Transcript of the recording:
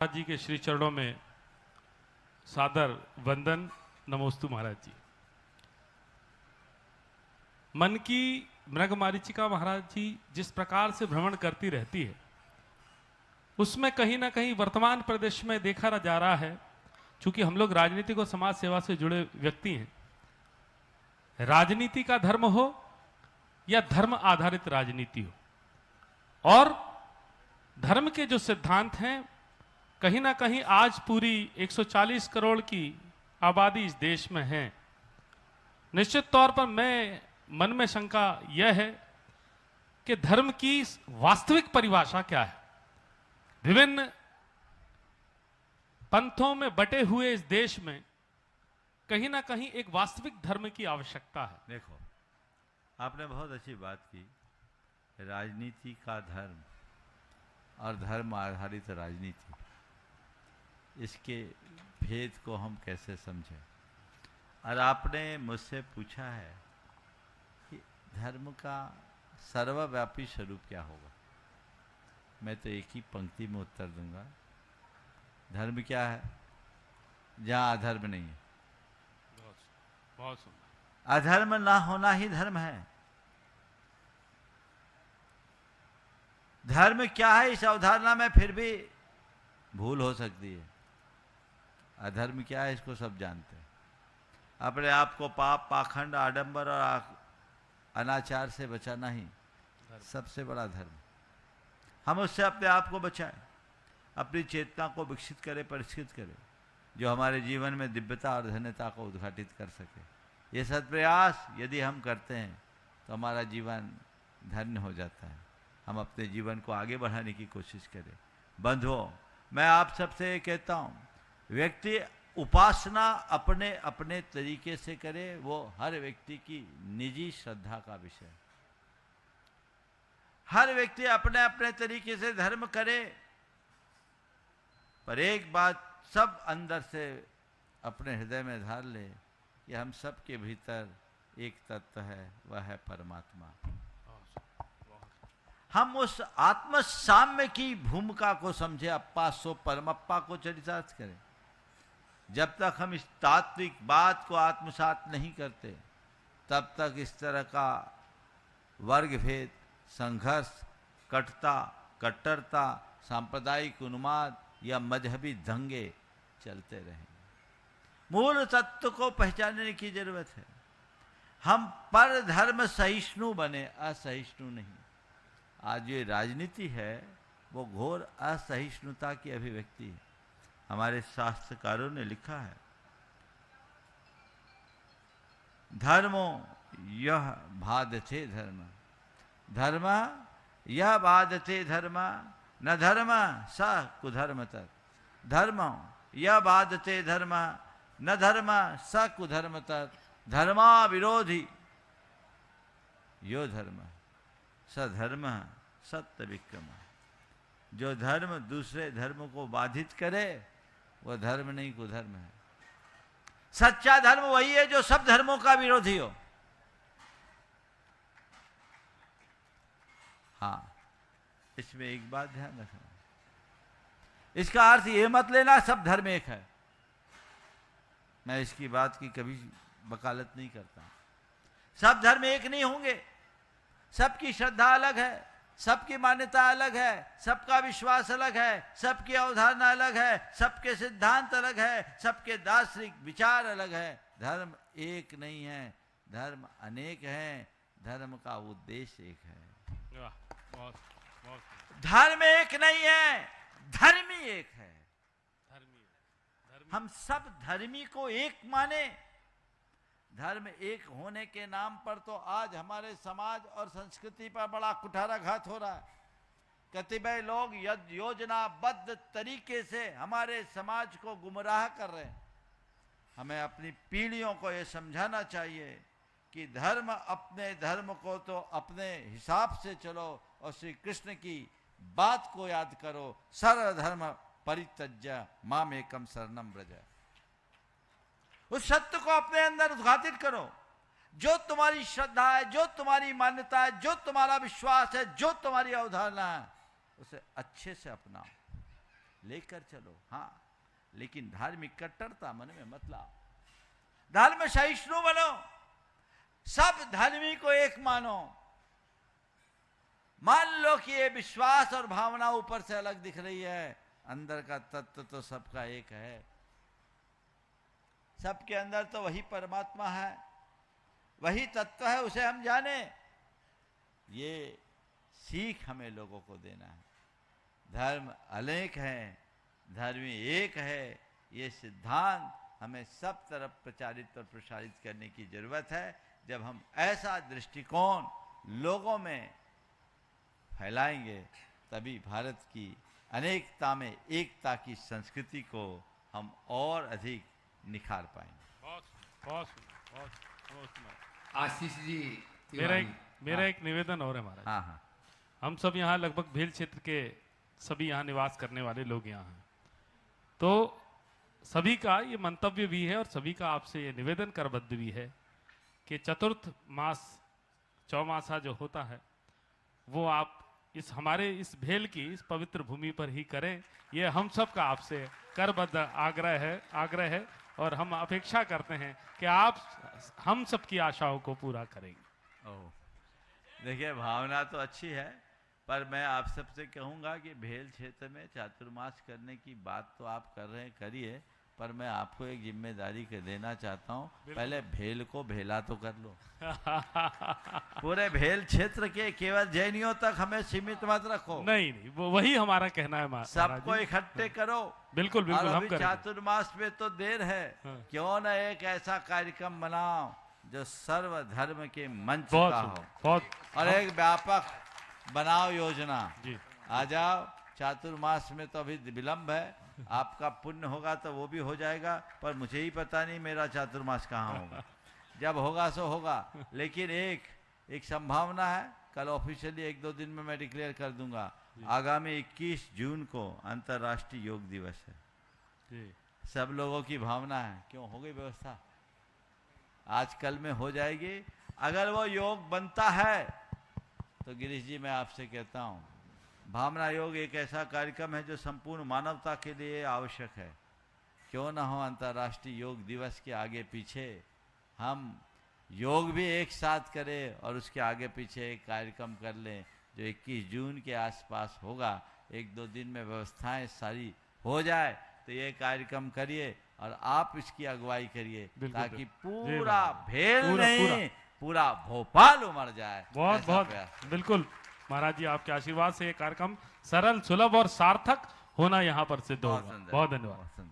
महाराज जी के श्री चरणों में सादर वंदन। नमोस्तु महाराज जी। मन की मृग मारीचिका महाराज जी जिस प्रकार से भ्रमण करती रहती है, उसमें कहीं ना कहीं वर्तमान प्रदेश में देखा जा रहा है, चूंकि हम लोग राजनीति और समाज सेवा से जुड़े व्यक्ति हैं, राजनीति का धर्म हो या धर्म आधारित राजनीति हो, और धर्म के जो सिद्धांत हैं कहीं ना कहीं आज पूरी 140 करोड़ की आबादी इस देश में है। निश्चित तौर पर मैं मन में शंका यह है कि धर्म की वास्तविक परिभाषा क्या है। विभिन्न पंथों में बटे हुए इस देश में कहीं ना कहीं एक वास्तविक धर्म की आवश्यकता है। देखो, आपने बहुत अच्छी बात की। राजनीति का धर्म और धर्म आधारित राजनीति, इसके भेद को हम कैसे समझें। और आपने मुझसे पूछा है कि धर्म का सर्वव्यापी स्वरूप क्या होगा। मैं तो एक ही पंक्ति में उत्तर दूंगा, धर्म क्या है जहाँ अधर्म नहीं है। बहुत सुंदर। अधर्म ना होना ही धर्म है। धर्म क्या है इस अवधारणा में फिर भी भूल हो सकती है। अधर्म क्या है इसको सब जानते हैं। अपने आप को पाप, पाखंड, आडंबर और अनाचार से बचाना ही सबसे बड़ा धर्म। हम उससे अपने आप को बचाएं, अपनी चेतना को विकसित करें, परिष्कृत करें, जो हमारे जीवन में दिव्यता और धन्यता को उद्घाटित कर सके। ये सत्प्रयास यदि हम करते हैं तो हमारा जीवन धन्य हो जाता है। हम अपने जीवन को आगे बढ़ाने की कोशिश करें। बंधुओं, मैं आप सबसे ये कहता हूँ, व्यक्ति उपासना अपने अपने तरीके से करे, वो हर व्यक्ति की निजी श्रद्धा का विषय। हर व्यक्ति अपने अपने तरीके से धर्म करे, पर एक बात सब अंदर से अपने हृदय में धार ले कि हम सब के भीतर एक तत्व है, वह है परमात्मा। हम उस आत्म साम्य की भूमिका को समझे, अप्पा सो परमप्पा को चरितार्थ करें। जब तक हम इस तात्विक बात को आत्मसात नहीं करते, तब तक इस तरह का वर्ग भेद, संघर्ष, कट्टरता, सांप्रदायिक उन्माद या मजहबी दंगे चलते रहेंगे। मूल तत्व को पहचानने की जरूरत है। हम पर धर्म सहिष्णु बने, असहिष्णु नहीं। आज ये राजनीति है वो घोर असहिष्णुता की अभिव्यक्ति है। हमारे शास्त्रकारों ने लिखा है, धर्मो यह बाधते धर्म, धर्म यह बाधते धर्म, न धर्म स कुधर्म तत्। धर्म यह बाधते धर्म, न धर्म स कुधर्म तत्। धर्मा विरोधी यो धर्म सधर्म सत्य विक्रम। जो धर्म दूसरे धर्म को बाधित करे वह धर्म नहीं, कुधर्म है। सच्चा धर्म वही है जो सब धर्मों का विरोधी हो। हाँ, इसमें एक बात ध्यान रखना, इसका अर्थ ये मत लेना सब धर्म एक है। मैं इसकी बात की कभी वकालत नहीं करता। सब धर्म एक नहीं होंगे। सबकी श्रद्धा अलग है, सबकी मान्यता अलग है, सबका विश्वास अलग है, सबकी अवधारणा अलग है, सबके सिद्धांत अलग है, सबके दार्शनिक विचार अलग है। धर्म एक नहीं है, धर्म अनेक हैं, धर्म का उद्देश्य एक है। धर्म एक नहीं है, धर्मी एक है। हम सब धर्मी को एक माने। धर्म एक होने के नाम पर तो आज हमारे समाज और संस्कृति पर बड़ा कुठाराघात हो रहा है। कतिपय लोग योजनाबद्ध तरीके से हमारे समाज को गुमराह कर रहे हैं। हमें अपनी पीढ़ियों को यह समझाना चाहिए कि धर्म, अपने धर्म को तो अपने हिसाब से चलो और श्री कृष्ण की बात को याद करो, सर्वधर्म परित्यज्य मामेकम शरणम व्रज। उस सत्य को अपने अंदर उद्घाटित करो। जो तुम्हारी श्रद्धा है, जो तुम्हारी मान्यता है, जो तुम्हारा विश्वास है, जो तुम्हारी अवधारणा है, उसे अच्छे से अपनाओ। लेकर चलो, हाँ, लेकिन धार्मिक कट्टरता मन में मत लाओ। धर्म सहिष्णु बनो, सब धर्मी को एक मानो। मान लो कि ये विश्वास और भावना ऊपर से अलग दिख रही है, अंदर का तत्व तो सबका एक है। सबके अंदर तो वही परमात्मा है, वही तत्व है, उसे हम जाने। ये सीख हमें लोगों को देना है। धर्म अनेक है, धर्मी एक है, ये सिद्धांत हमें सब तरफ प्रचारित और प्रसारित करने की जरूरत है। जब हम ऐसा दृष्टिकोण लोगों में फैलाएंगे, तभी भारत की अनेकता में एकता की संस्कृति को हम और अधिक निखार पाएंगे। बहुत आशीष जी मेरा एक निवेदन और है महाराज। हाँ हाँ, हम सब यहाँ लगभग भेल क्षेत्र के सभी यहाँ निवास करने वाले लोग यहाँ हैं, तो सभी का ये मंतव्य भी है और सभी का आपसे ये निवेदन करबद्ध भी है कि चतुर्थ मास चौमासा जो होता है वो आप इस हमारे इस भेल की इस पवित्र भूमि पर ही करें। ये हम सब का आपसे करबद्ध आग्रह है और हम अपेक्षा करते हैं कि आप हम सब की आशाओं को पूरा करेंगे। ओह, देखिए भावना तो अच्छी है, पर मैं आप सबसे कहूँगा कि भेल क्षेत्र में चातुर्मास करने की बात तो आप कर रहे हैं, करिए, पर मैं आपको एक जिम्मेदारी के देना चाहता हूँ। पहले भेल को भेला तो कर लो। पूरे भेल क्षेत्र के केवल जैनियों तक हमें सीमित मत रखो। नहीं, वो वही हमारा कहना है महाराज सबको जी। इकट्ठे करो। बिल्कुल और हम अभी करेंगे। चातुर्मास में तो देर है, हाँ। क्यों न एक ऐसा कार्यक्रम बनाओ जो सर्वधर्म के मंच बहुत का सुंदर, हो, बहुत और एक व्यापक बनाओ योजना। जी। आ जाओ, चातुर्मास में तो अभी विलंब है, आपका पुण्य होगा तो वो भी हो जाएगा, पर मुझे ही पता नहीं मेरा चातुर्मास कहाँ होगा। जब होगा सो होगा, लेकिन एक संभावना है, कल ऑफिशियली 1-2 दिन में मैं डिक्लेयर कर दूंगा। आगामी 21 जून को अंतर्राष्ट्रीय योग दिवस है। जी। सब लोगों की भावना है, क्यों हो गई व्यवस्था, आज कल में हो जाएगी। अगर वो योग बनता है तो गिरीश जी मैं आपसे कहता हूँ, भावना योग एक ऐसा कार्यक्रम है जो संपूर्ण मानवता के लिए आवश्यक है। क्यों ना हो अंतर्राष्ट्रीय योग दिवस के आगे पीछे हम योग भी एक साथ करें और उसके आगे पीछे एक कार्यक्रम कर लें जो 21 जून के आसपास होगा। 1-2 दिन में व्यवस्थाएं सारी हो जाए तो ये कार्यक्रम करिए और आप इसकी अगुवाई करिए, ताकि पूरा भेल नहीं पूरा भोपाल उमड़ जाए। बहुत बिल्कुल महाराज जी, आपके आशीर्वाद से ये कार्यक्रम सरल, सुलभ और सार्थक होना यहाँ पर सिद्ध होगा। बहुत धन्यवाद।